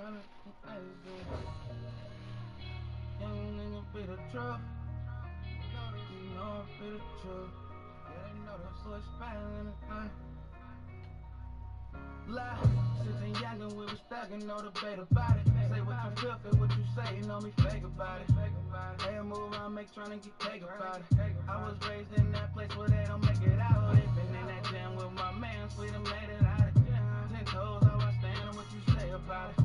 Young nigga be the truth. You know I be the truth. Yeah, they know the so it's spelling anything. Lie, since young and we was thuggin', no debate about it. Say what you feel, feel what you say, you know me fake about it. Hey, move around, make tryna get cake about it. I was raised in that place where they don't make it out. They been in that jam with my man, we done made it out of jam. 10 toes, how I stand and what you say about it.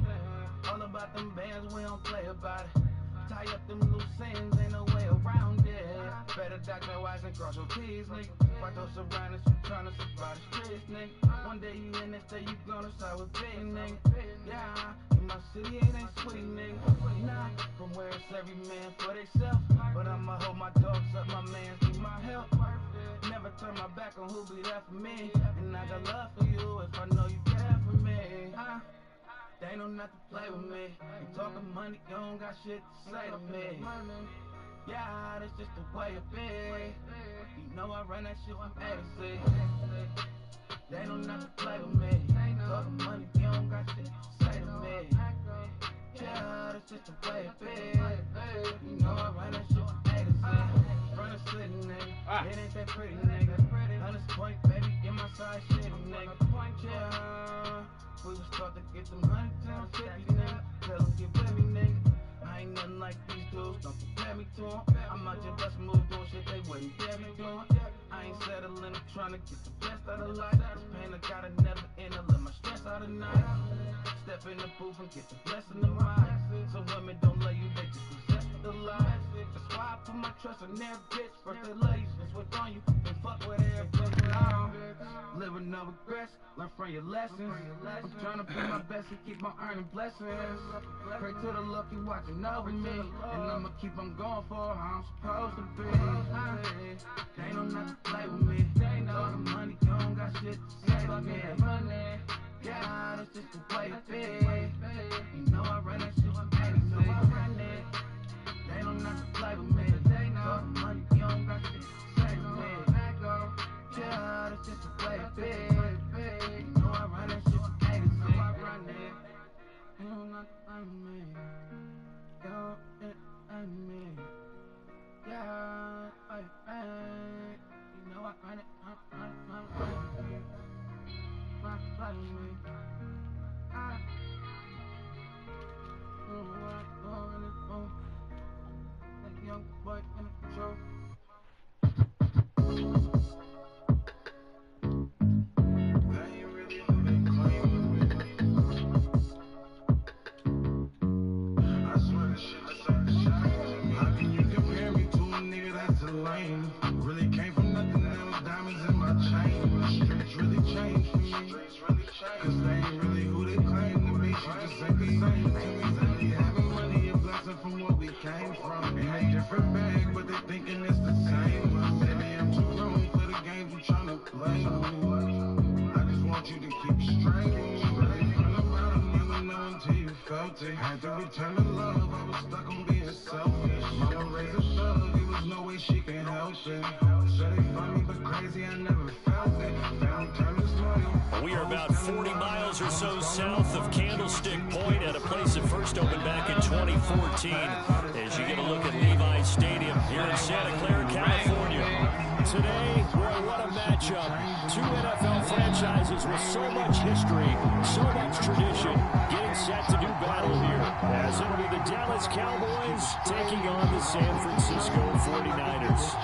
All about them bands, we don't play about it. Tie up them loose ends, ain't no way around it. Better dot your I's and cross your T's, nigga. Watch those surroundings, you tryna survive the streets, nigga. One day you in this day, you gonna start with big, nigga. Yeah, in my city it ain't sweet, nigga. Nah, from where it's every man for theyself. But I'ma hold my dogs up, my mans need my help. Never turn my back on who be there for me. And I got love for you if I know you care for me. They know not to play with me. You talking money, you don't got shit to say to me. Yeah, that's just the way it be. You know I run that shit from A to C. They know not to play with me. Talking money, you don't got shit to say to me. Yeah, that's just the way it be. You know I run that shit from A to C. Front of city, nigga. It ain't that pretty, nigga. 100 point, baby, get my side shit, nigga. Yeah. We was taught to get them 100 times 50, nigga. Tell them get with me, nigga. I ain't nothing like these dudes, don't compare me to them. I'm out just bust moves doing shit they wouldn't dare be doing. I ain't settling, I'm trying to get the best out of life. This pain I gotta never end, I let my stress out of night. Step in the booth and get the blessing of mine. Some women don't love you, they just possess the lie. That's why I put my trust in their bitch. First they love you, then switch on you, then fuck with everything wrong. Live with no regrets, learn from your lessons. I'm trying to put my best and keep on earning blessings. Pray to the lucky watching over me, and I'ma keep on going for how I'm supposed to be. They know not to play with me. Talking money, you don't got shit to say to me. Yeah, that's just the way it be. You know I run that shit from A to C. They know not to play with me. Talking money, you don't got shit to say to me. Yeah, that's just the way it be. You know I run that shit from A to C. You know not to play with me. You know me. Yeah, you know I run it. Not to play with me. That young boy in the control. Had to return the love, I was stuck on being selfish. Mama raised a thug, there was no way she can help it. Said they funny but crazy, I never felt it. Found time is loyal. We are about 40 miles or so south of Candlestick Point at a place that first opened back in 2014. As you get a look at Levi's Stadium here in Santa Clara, California. Today, boy, what a matchup. Two NFL franchises with so much history, so much tradition, getting set to do battle here. As it'll be the Dallas Cowboys taking on the San Francisco 49ers.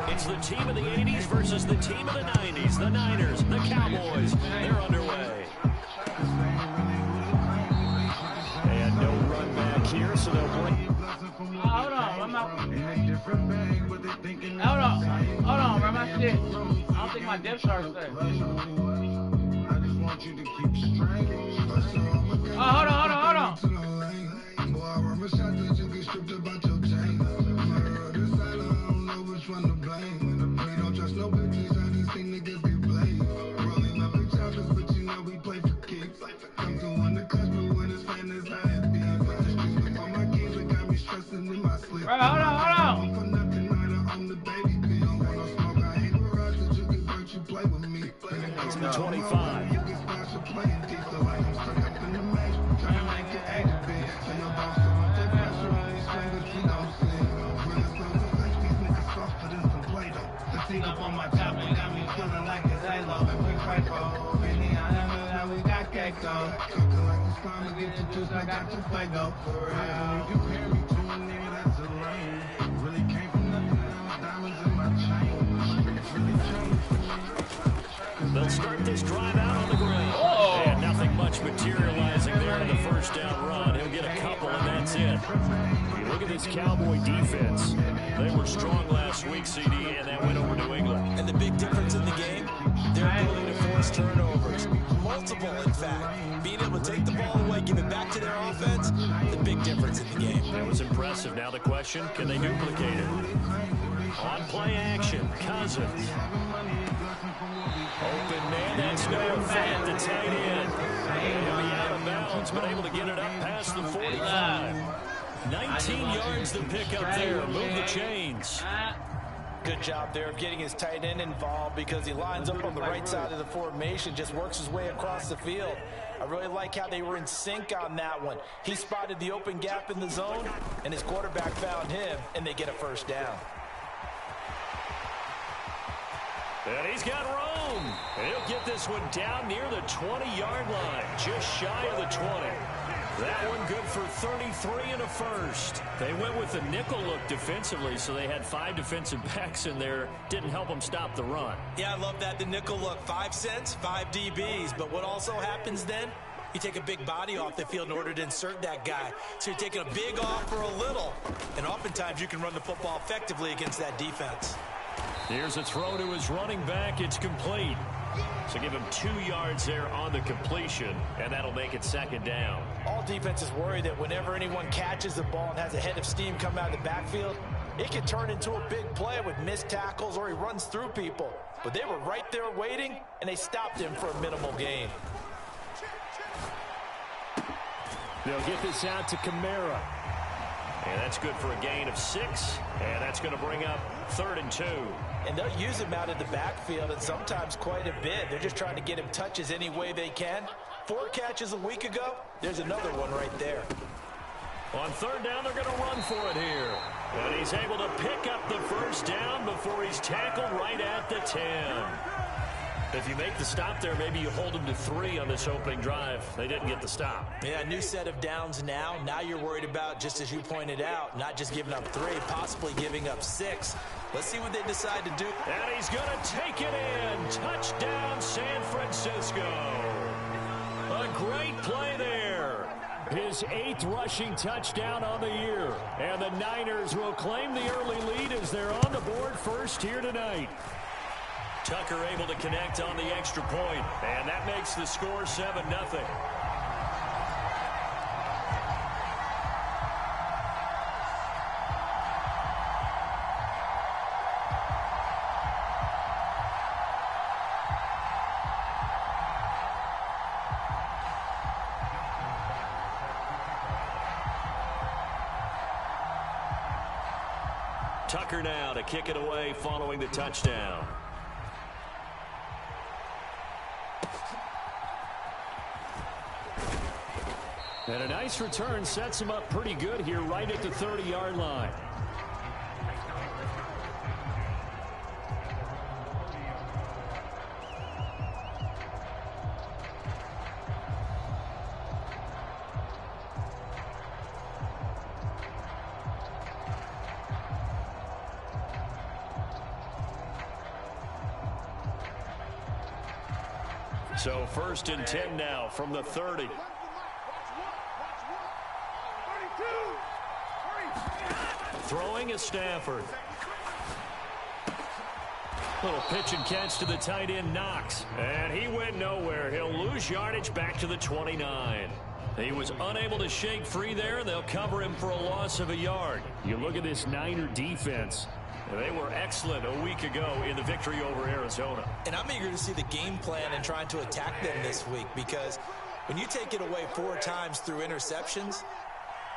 It's the team of the 80s versus the team of the 90s. The Niners, the Cowboys, they're underway. And no run back here, so they'll play. Hold on, I'm out. Hold on, run my shit. I don't think my depth chart's there. Oh, hold on. and 25. Up on my top and got me feeling like it's Halo. We fight for Benny, I know that we got cake though. Cooking like it's time to get the juice, I got the fuego. For real. You compare me to a nigga that's a lame. Really came from nothing, now diamonds in my chain. Really changed. They'll start this drive out on the ground. And nothing much materializing there in the first down run. He'll get a couple and that's it. You look at this Cowboy defense. They were strong last week, CD, and that went over New England. And the big difference in the game, their ability to force turnovers. Multiple, in fact. Being able to take the ball away, give it back to their offense, the big difference in the game. That was impressive. Now the question, can they duplicate it? On play action, Cousins. Open man, that's Noah Fant, the tight end. He'll be out of bounds, but able to get it up past the 45. 19 yards to pick up there. Move the chains. Good job there of getting his tight end involved because he lines up on the right side of the formation, just works his way across the field. I really like how they were in sync on that one. He spotted the open gap in the zone, and his quarterback found him, and they get a first down. And he's got room. And he'll get this one down near the 20-yard line, just shy of the 20. That one good for 33 and a first. They went with the nickel look defensively, so they had 5 defensive backs in there. Didn't help them stop the run. Yeah, I love that, the nickel look. 5 cents, 5 DBs. But what also happens then? You take a big body off the field in order to insert that guy. So you're taking a big off for a little. And oftentimes you can run the football effectively against that defense. Here's a throw to his running back. It's complete. So give him 2 yards there on the completion, and that'll make it second down. All defenses worry that whenever anyone catches the ball and has a head of steam come out of the backfield, it can turn into a big play with missed tackles or he runs through people. But they were right there waiting, and they stopped him for a minimal gain. They'll get this out to Kamara. And that's good for a gain of 6, and that's going to bring up 3rd and 2. And they'll use him out of the backfield, and sometimes quite a bit. They're just trying to get him touches any way they can. 4 catches a week ago, there's another one right there. On 3rd down, they're going to run for it here. And he's able to pick up the first down before he's tackled right at the 10. If you make the stop there, maybe you hold them to 3 on this opening drive. They didn't get the stop. Yeah, new set of downs now. Now you're worried about, just as you pointed out, not just giving up 3, possibly giving up 6. Let's see what they decide to do. And he's going to take it in. Touchdown, San Francisco. A great play there. His 8th rushing touchdown on the year. And the Niners will claim the early lead as they're on the board first here tonight. Tucker able to connect on the extra point, and that makes the score 7-0. Tucker now to kick it away following the touchdown. And a nice return sets him up pretty good here right at the 30-yard line. So 1st and 10 now from the 30. Throwing is Stafford. Little pitch and catch to the tight end, Knox. And he went nowhere. He'll lose yardage back to the 29. He was unable to shake free there, and they'll cover him for a loss of a yard. You look at this Niner defense. They were excellent a week ago in the victory over Arizona. And I'm eager to see the game plan and trying to attack them this week, because when you take it away 4 times through interceptions,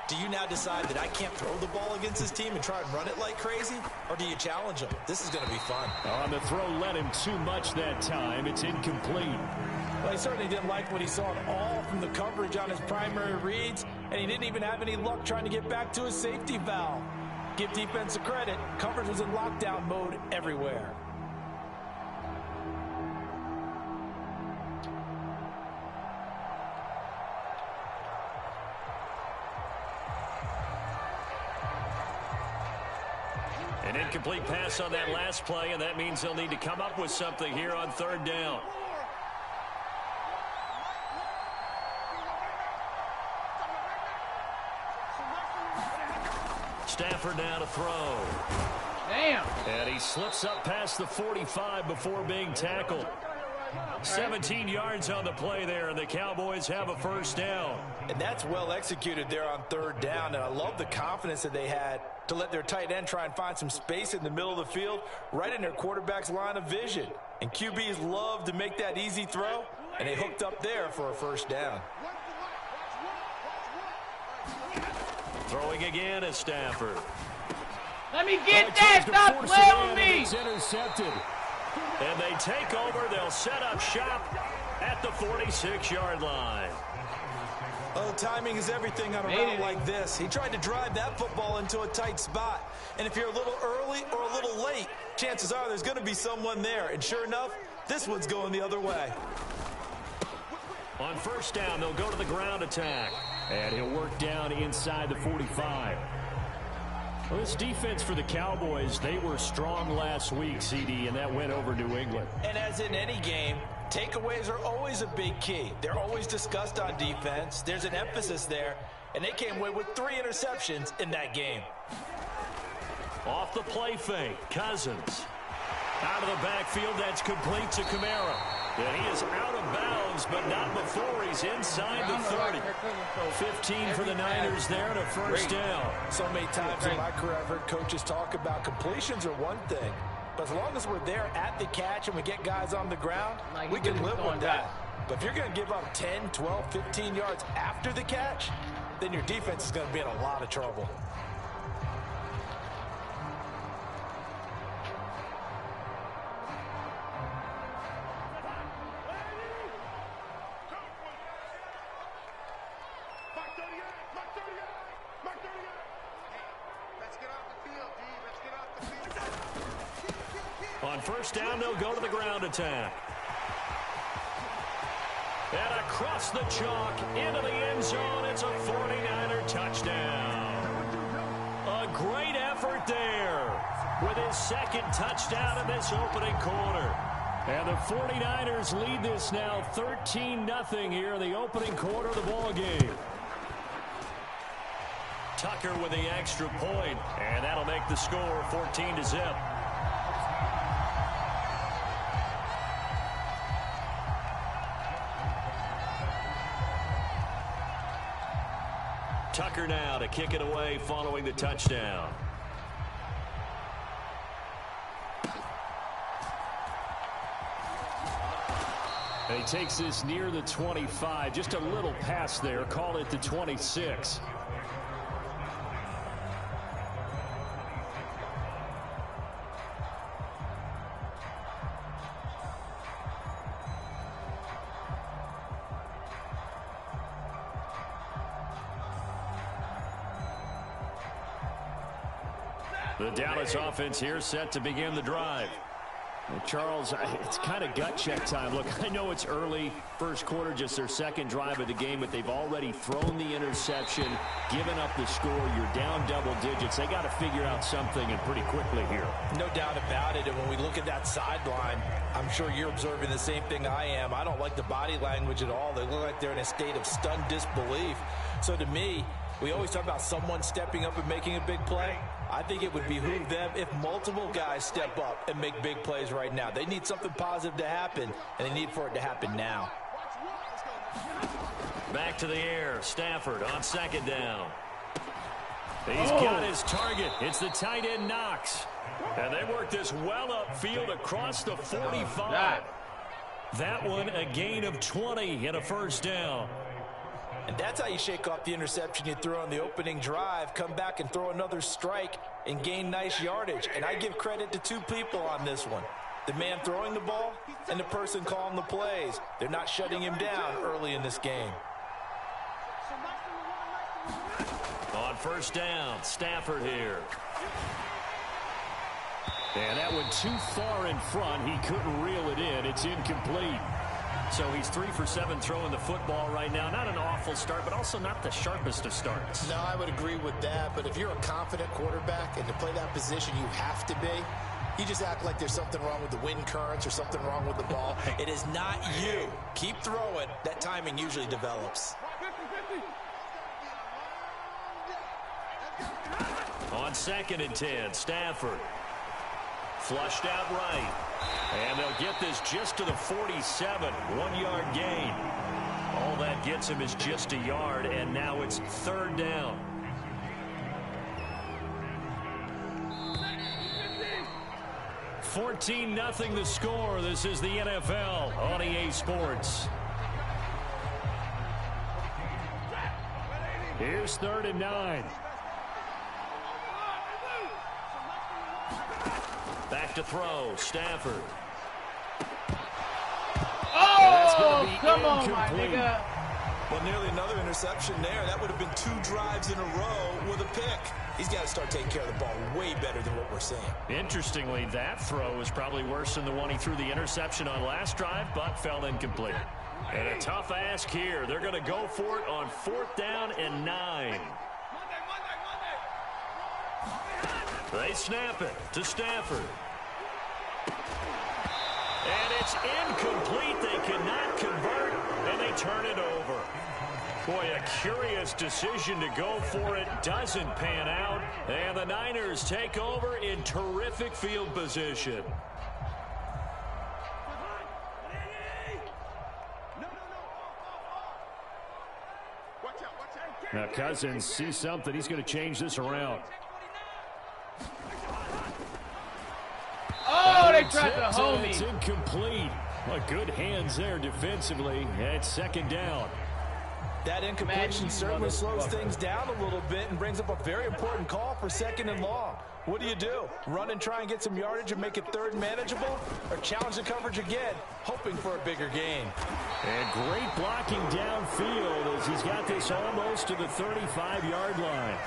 Do you now decide that I can't throw the ball against this team and try and run it like crazy? Or do you challenge them? This is going to be fun. On the throw, led him too much that time. It's incomplete. Well, he certainly didn't like what he saw at all from the coverage on his primary reads, and he didn't even have any luck trying to get back to his safety valve. Give defense a credit. Coverage was in lockdown mode everywhere. An incomplete pass on that last play, and that means they'll need to come up with something here on third down. Stafford now to throw. Damn. And he slips up past the 45 before being tackled. 17 yards on the play there, and the Cowboys have a first down. And that's well executed there on third down, and I love the confidence that they had to let their tight end try and find some space in the middle of the field, right in their quarterback's line of vision. And QBs love to make that easy throw, and they hooked up there for a first down. Throwing again is Stafford. Let me get that. Stop playing with me. It's intercepted. And they take over. They'll set up shop at the 46-yard line. Oh, timing is everything on a route like this. He tried to drive that football into a tight spot. And if you're a little early or a little late, chances are there's going to be someone there. And sure enough, this one's going the other way. On first down, they'll go to the ground attack. And he'll work down inside the 45. Well, this defense for the Cowboys, they were strong last week, CD, and that went over New England. And as in any game, takeaways are always a big key. They're always discussed on defense. There's an emphasis there, and they came away with 3 interceptions in that game. Off the play fake, Cousins. Out of the backfield, that's complete to Kamara. And he is out of bounds, but not before he's inside the 30. 15 for the Niners there to first down. So many times in my career, I've heard coaches talk about completions are one thing. But as long as we're there at the catch and we get guys on the ground, we can live with that. But if you're going to give up 10, 12, 15 yards after the catch, then your defense is going to be in a lot of trouble. On first down, they'll go to the ground attack. And across the chalk, into the end zone, it's a 49er touchdown. A great effort there with his second touchdown in this opening quarter. And the 49ers lead this now 13-0 here in the opening quarter of the ball game. Tucker with the extra point, and that'll make the score 14-0. Tucker now to kick it away following the touchdown. And he takes this near the 25. Just a little pass there. Call it the 26. The Dallas offense here set to begin the drive. Well, Charles, it's kind of gut check time. Look, I know it's early, first quarter, just their second drive of the game, but they've already thrown the interception, given up the score. You're down double digits. They got to figure out something, and pretty quickly here. No doubt about it, and when we look at that sideline, I'm sure you're observing the same thing I am. I don't like the body language at all. They look like they're in a state of stunned disbelief. So to me, we always talk about someone stepping up and making a big play. I think it would behoove them if multiple guys step up and make big plays right now. They need something positive to happen, and they need for it to happen now. Back to the air. Stafford on second down. He's got his target. It's the tight end Knox. And they work this well upfield across the 45. That one a gain of 20 and a first down. And that's how you shake off the interception you threw on the opening drive, come back and throw another strike and gain nice yardage. And I give credit to two people on this one. The man throwing the ball and the person calling the plays. They're not shutting him down early in this game. On first down, Stafford here. And that one too far in front. He couldn't reel it in. It's incomplete. So he's 3 for 7 throwing the football right now. Not an awful start, but also not the sharpest of starts. No, I would agree with that. But if you're a confident quarterback and to play that position you have to be, you just act like there's something wrong with the wind currents or something wrong with the ball. It is not you. Keep throwing. That timing usually develops. On 2nd and 10, Stafford. Flushed out right. And they'll get this just to the 47. 1-yard gain. All that gets him is just a yard, and now it's 3rd down. $14-0 the score. This is the NFL on EA Sports. Here's 3rd and 9. Back to throw, Stafford. Oh, come on, my nigga. Well, nearly another interception there. That would have been 2 drives in a row with a pick. He's got to start taking care of the ball way better than what we're seeing. Interestingly, that throw was probably worse than the one he threw the interception on last drive, but fell incomplete. And a tough ask here. They're going to go for it on 4th down and 9. They snap it to Stafford. And it's incomplete. They cannot convert, and they turn it over. Boy, a curious decision to go for it. Doesn't pan out. And the Niners take over in terrific field position. Now Cousins sees something. He's going to change this around. Oh, they tried to hold me. It's incomplete. Well, good hands there defensively. And it's 2nd down. That incompletion certainly slows things down a little bit and brings up a very important call for 2nd and long. What do? Run and try and get some yardage and make it 3rd manageable? Or challenge the coverage again, hoping for a bigger gain? And great blocking downfield as he's got this almost to the 35-yard line.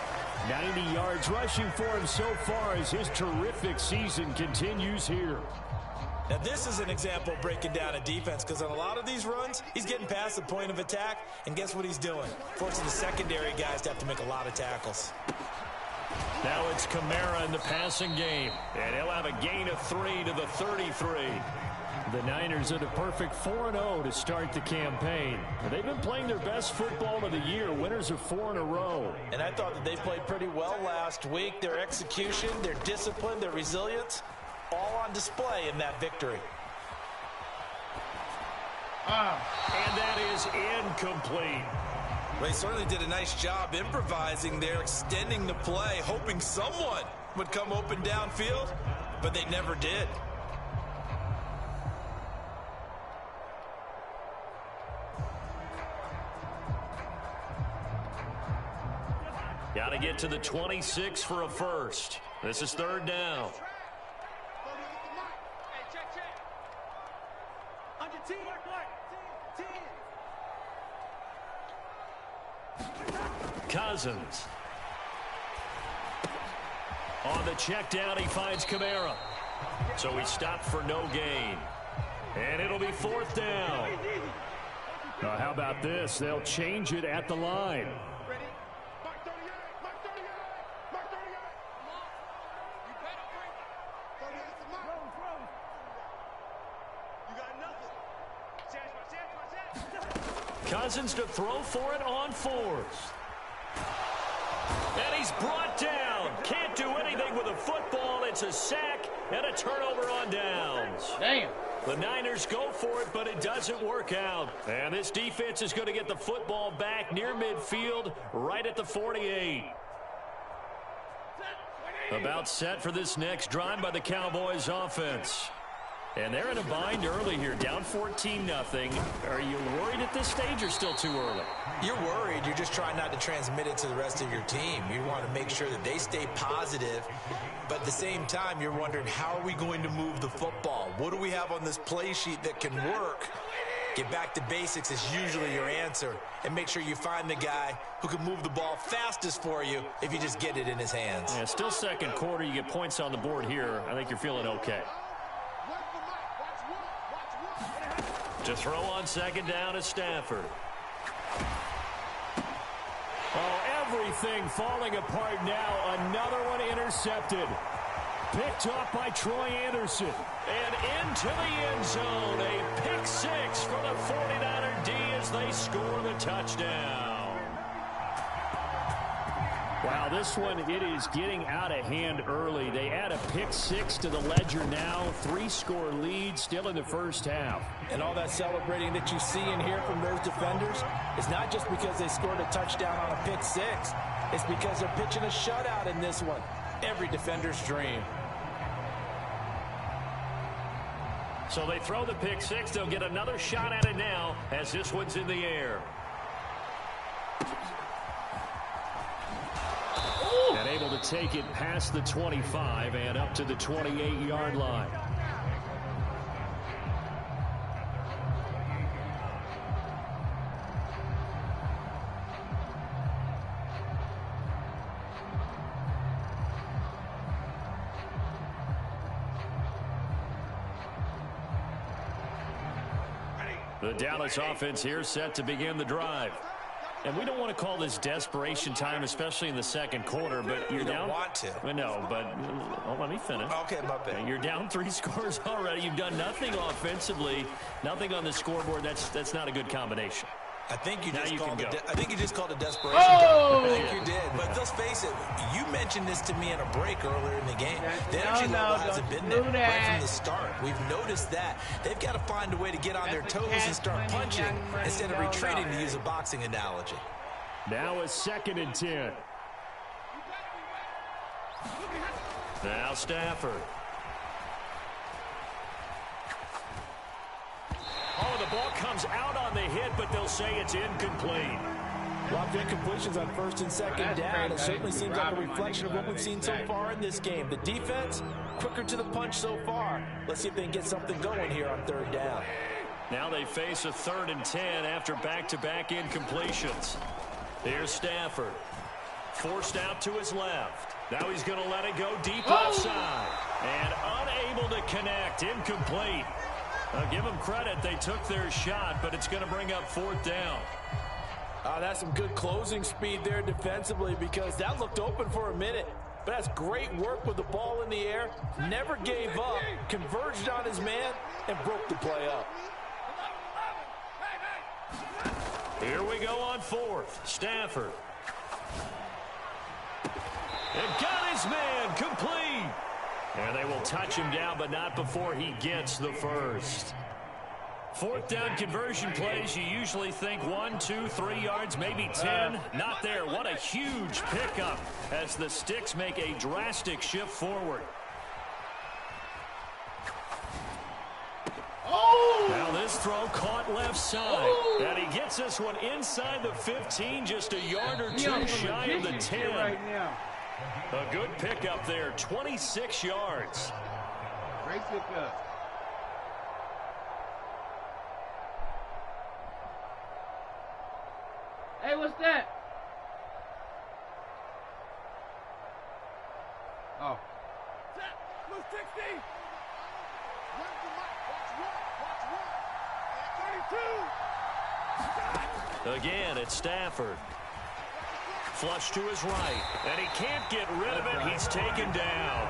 90 yards rushing for him so far as his terrific season continues here. Now, this is an example of breaking down a defense, because on a lot of these runs, he's getting past the point of attack, and guess what he's doing? Forcing the secondary guys to have to make a lot of tackles. Now it's Kamara in the passing game, and he'll have a gain of 3 to the 33. The Niners are the perfect 4-0 to start the campaign. They've been playing their best football of the year. Winners of 4 in a row. And I thought that they played pretty well last week. Their execution, their discipline, their resilience, all on display in that victory. And that is incomplete. Well, they certainly did a nice job improvising there, extending the play, hoping someone would come open downfield, but they never did. Got to get to the 26 for a first. This is 3rd down. Cousins. On the check down, he finds Kamara. So he stopped for no gain. And it'll be 4th down. Now, how about this? They'll change it at the line. Cousins to throw for it on 4th. And he's brought down. Can't do anything with a football. It's a sack and a turnover on downs. Damn. The Niners go for it, but it doesn't work out. And this defense is going to get the football back near midfield, right at the 48. About set for this next drive by the Cowboys offense. And they're in a bind early here, down 14-0. Are you worried at this stage or still too early? You're worried. You're just trying not to transmit it to the rest of your team. You want to make sure that they stay positive, but at the same time, you're wondering, how are we going to move the football? What do we have on this play sheet that can work? Get back to basics is usually your answer, and make sure you find the guy who can move the ball fastest for you if you just get it in his hands. Yeah, still second quarter. You get points on the board here. I think you're feeling okay. To throw on second down is Stafford. Oh, everything falling apart now. Another one intercepted. Picked off by Troy Anderson. And into the end zone. A pick six for the 49er D as they score the touchdown. Wow, this one, it is getting out of hand early. They add a pick six to the ledger now. 3-score lead still in the first half. And all that celebrating that you see and hear from those defenders is not just because they scored a touchdown on a pick six. It's because they're pitching a shutout in this one. Every defender's dream. So they throw the pick six. They'll get another shot at it now as this one's in the air. And able to take it past the 25 and up to the 28-yard line. The Dallas offense here set to begin the drive. And we don't want to call this desperation time, especially in the second quarter, but you're down. You don't want to. No, but let me finish. Okay, my bad. You're down 3 scores already. You've done nothing offensively, nothing on the scoreboard. That's not a good combination. I think you just called it desperation. Oh! I think you did. But let's face it, you mentioned this to me in a break earlier in the game. The energy level hasn't been there right from the start. We've noticed that. They've got to find a way to get on their toes and start punching instead of retreating, to use a boxing analogy. Now a 2nd and 10. Now Stafford. Oh, the ball comes out on the hit, but they'll say it's incomplete. A lot of incompletions on 1st and 2nd down. It certainly seems like a reflection of what we've seen so far in this game. The defense, quicker to the punch so far. Let's see if they can get something going here on 3rd down. Now they face a 3rd and 10 after back-to-back incompletions. Here's Stafford. Forced out to his left. Now he's going to let it go deep outside. And unable to connect. Incomplete. I'll give them credit. They took their shot, but it's going to bring up 4th down. That's some good closing speed there defensively, because that looked open for a minute. But that's great work with the ball in the air. Never gave up. Converged on his man and broke the play up. Here we go on 4th. Stafford. And got his man complete. And they will touch him down, but not before he gets the first. 4th down conversion plays, you usually think 1, 2, 3 yards, maybe 10. Not there. What a huge pickup as the Sticks make a drastic shift forward. Oh! Now this throw caught left side. And he gets this one inside the 15, just a yard or 2 shy of the 10. Right now. A good pickup there, 26 yards. Great pickup. Hey, what's that? Oh. Set. Blue 60. Watch 32. Again, it's Stafford. Flush to his right, and he can't get rid of it. He's taken down.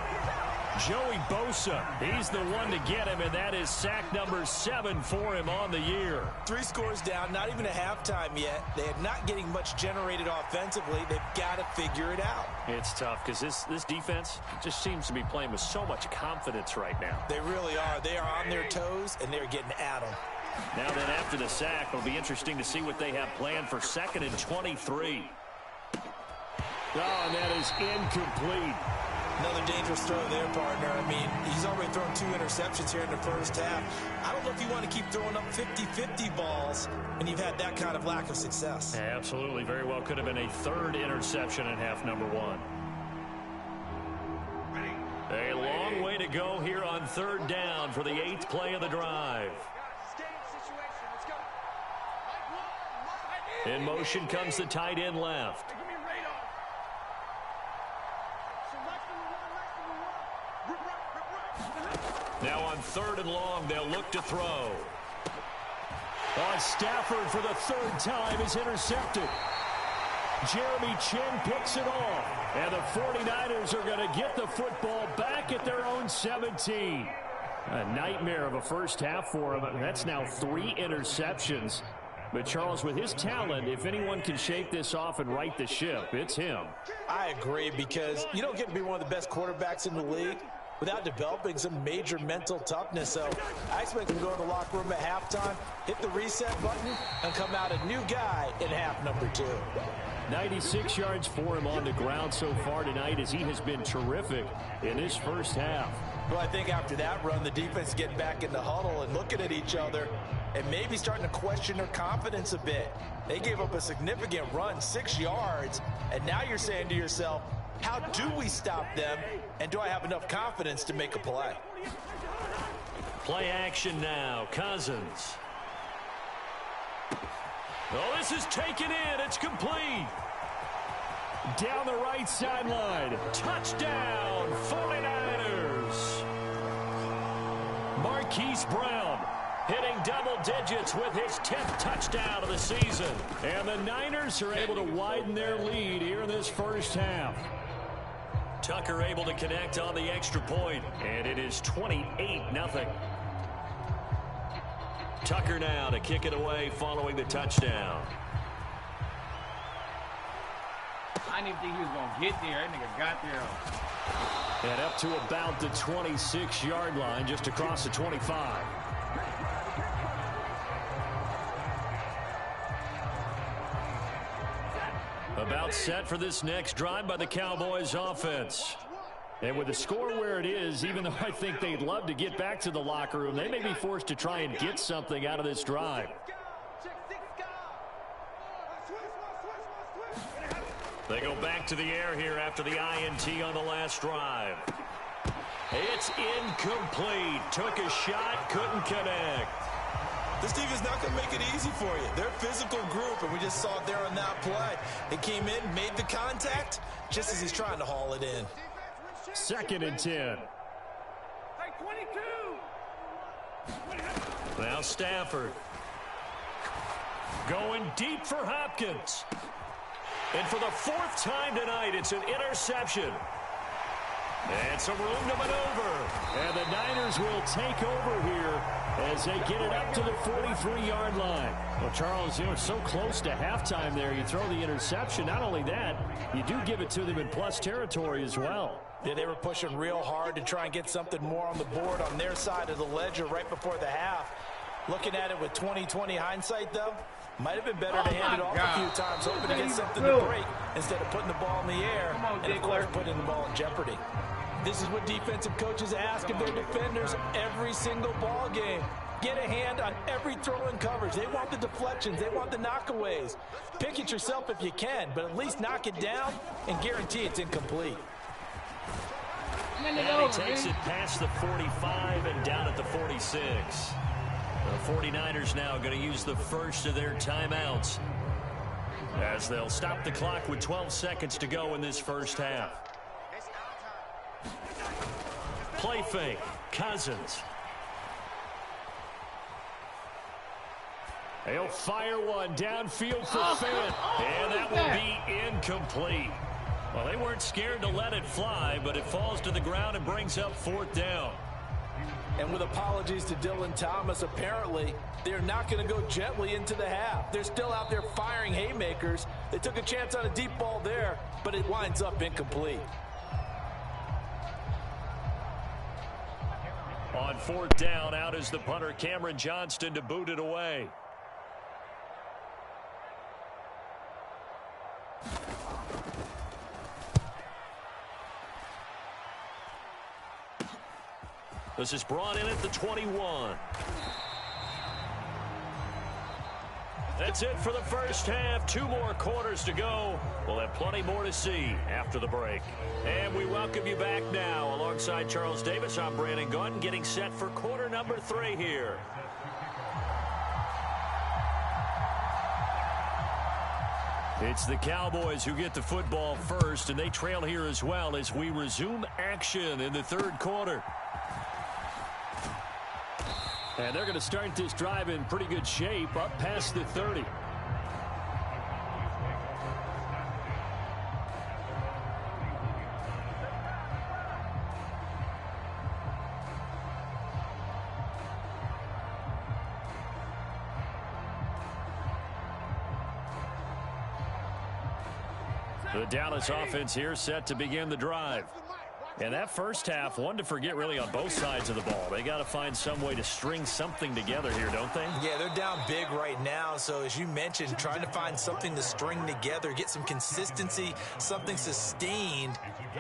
Joey Bosa, he's the one to get him, and that is sack number 7 for him on the year. 3 scores down, not even a halftime yet. They are not getting much generated offensively. They've got to figure it out. It's tough because this defense just seems to be playing with so much confidence right now. They really are. They are on their toes, and they're getting at them. Now then, after the sack, it'll be interesting to see what they have planned for 2nd and 23. Oh, and that is incomplete. Another dangerous throw there, partner. I mean, he's already thrown 2 interceptions here in the first half. I don't know if you want to keep throwing up 50-50 balls when you've had that kind of lack of success. Absolutely. Very well could have been a 3rd interception in half number 1. A long way to go here on 3rd down for the 8th play of the drive. In motion comes the tight end left. Now on 3rd and long, they'll look to throw. Stafford for the 3rd time is intercepted. Jeremy Chin picks it off. And the 49ers are going to get the football back at their own 17. A nightmare of a first half for him. That's now 3 interceptions. But, Charles, with his talent, if anyone can shake this off and right the ship, it's him. I agree, because you don't get to be one of the best quarterbacks in the league without developing some major mental toughness. So I expect him to go in the locker room at halftime, hit the reset button, and come out a new guy in half number 2. 96 yards for him on the ground so far tonight, as he has been terrific in this first half. Well, I think after that run, the defense is getting back in the huddle and looking at each other and maybe starting to question their confidence a bit. They gave up a significant run, 6 yards, and now you're saying to yourself, how do we stop them, and do I have enough confidence to make a play? Play action now. Cousins. Oh, this is taken in. It's complete. Down the right sideline. Touchdown, 49ers. Marquise Brown hitting double digits with his 10th touchdown of the season. And the Niners are able to widen their lead here in this first half. Tucker able to connect on the extra point, and it is 28-0. Tucker now to kick it away following the touchdown. I didn't think he was going to get there. That nigga got there. And up to about the 26-yard line, just across the 25. About set for this next drive by the Cowboys offense. And with the score where it is, even though I think they'd love to get back to the locker room, they may be forced to try and get something out of this drive. They go back to the air here after the INT on the last drive. It's incomplete. Took a shot, couldn't connect. This team is not going to make it easy for you. They're a physical group, and we just saw it there on that play. They came in, made the contact, just as he's trying to haul it in. 2nd and 10. Now Stafford. Going deep for Hopkins. And for the 4th time tonight, it's an interception. And some room to maneuver. And the Niners will take over here as they get it up to the 43-yard line. Well, Charles, you know, it's so close to halftime there. You throw the interception. Not only that, you do give it to them in plus territory as well. Yeah, they were pushing real hard to try and get something more on the board on their side of the ledger right before the half. Looking at it with 20/20 hindsight, though, might have been better to hand it off a few times, hoping to get something to break instead of putting the ball in the air and, of course, putting the ball in jeopardy. This is what defensive coaches ask of their defenders every single ball game. Get a hand on every throw in coverage. They want the deflections. They want the knockaways. Pick it yourself if you can, but at least knock it down and guarantee it's incomplete. And he takes it past the 45 and down at the 46. The 49ers now going to use the first of their timeouts as they'll stop the clock with 12 seconds to go in this first half. Play fake. Cousins. He'll fire one downfield for Fant. And that will be incomplete. Well, they weren't scared to let it fly, but it falls to the ground and brings up 4th down. And with apologies to Dylan Thomas, apparently they're not going to go gently into the half. They're still out there firing haymakers. They took a chance on a deep ball there, but it winds up incomplete. On 4th down, out is the punter, Cameron Johnston, to boot it away. This is brought in at the 21. That's it for the first half. 2 more quarters to go. We'll have plenty more to see after the break. And we welcome you back now. Alongside Charles Davis, I'm Brandon Gunn, getting set for quarter number 3 here. It's the Cowboys who get the football first, and they trail here as well as we resume action in the third quarter. And they're going to start this drive in pretty good shape, up past the 30. The Dallas offense here set to begin the drive. And that first half, one to forget really on both sides of the ball. They got to find some way to string something together here, don't they? Yeah, they're down big right now. So as you mentioned, trying to find something to string together, get some consistency, something sustained,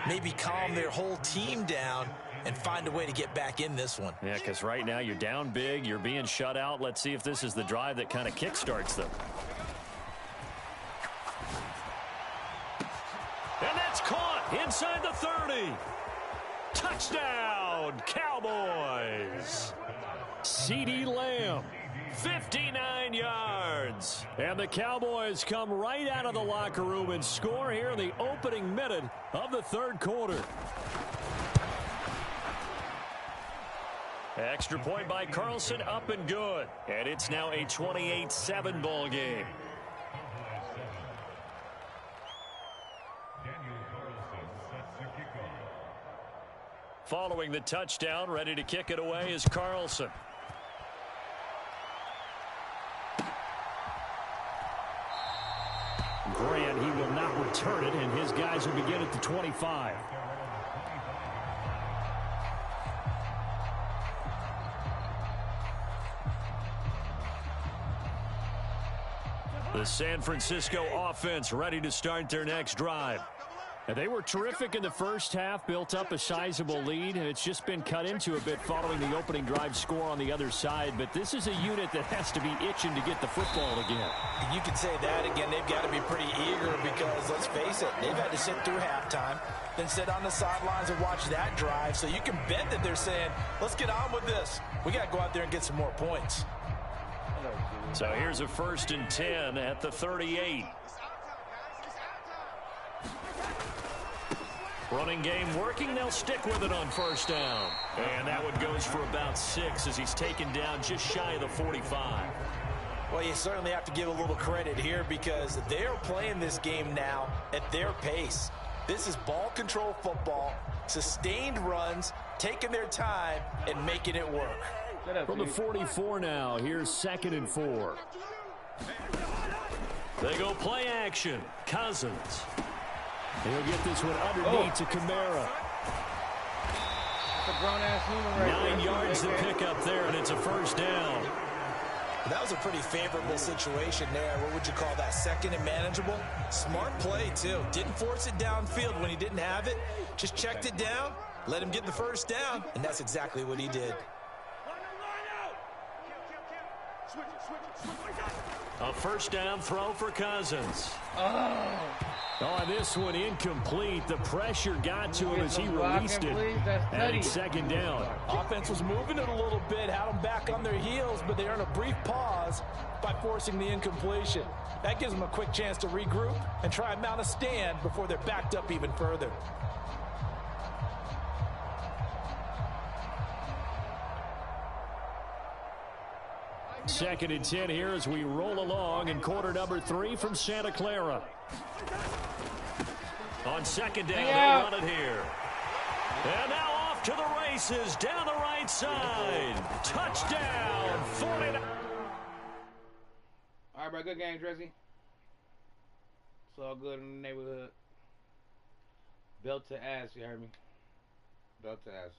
maybe calm their whole team down and find a way to get back in this one. Yeah, because right now you're down big, you're being shut out. Let's see if this is the drive that kind of kickstarts them. And that's caught inside the 30. Touchdown, Cowboys. CeeDee Lamb, 59 yards. And the Cowboys come right out of the locker room and score here in the opening minute of the third quarter. Extra point by Carlson, up and good. And it's now a 28-7 ball game. Following the touchdown, ready to kick it away is Carlson. Grant, he will not return it, and his guys will begin at the 25. The San Francisco offense ready to start their next drive. And they were terrific in the first half, built up a sizable lead, and it's just been cut into a bit following the opening drive score on the other side. But this is a unit that has to be itching to get the football again. You could say that again. They've got to be pretty eager because, let's face it, they've had to sit through halftime, then sit on the sidelines and watch that drive. So you can bet that they're saying, let's get on with this. We got to go out there and get some more points. So here's a 1st and 10 at the 38. Running game working. They'll stick with it on 1st down. And that one goes for about 6 as he's taken down just shy of the 45. Well, you certainly have to give a little credit here because they're playing this game now at their pace. This is ball control football, sustained runs, taking their time and making it work. From the 44 now, here's 2nd and 4. They go play action. Cousins. He'll get this one underneath to Kamara. That's a grown-ass human right there. 9 yards to pick up there, and it's a 1st down. That was a pretty favorable situation there. What would you call that? 2nd and manageable? Smart play, too. Didn't force it downfield when he didn't have it. Just checked it down, let him get the 1st down, and that's exactly what he did. A 1st down throw for Cousins. Oh, this one incomplete. The pressure got to him as he released it. And it's 2nd down. Offense was moving it a little bit, had them back on their heels, but they earned a brief pause by forcing the incompletion. That gives them a quick chance to regroup and try and mount a stand before they're backed up even further. Second and 10 here as we roll along in quarter number 3 from Santa Clara. On 2nd down, they run it here. And now off to the races down the right side. Touchdown, 49. All right, bro. Good game, Drizzy. It's all good in the neighborhood. Belt to ass, you heard me? Belt to ass.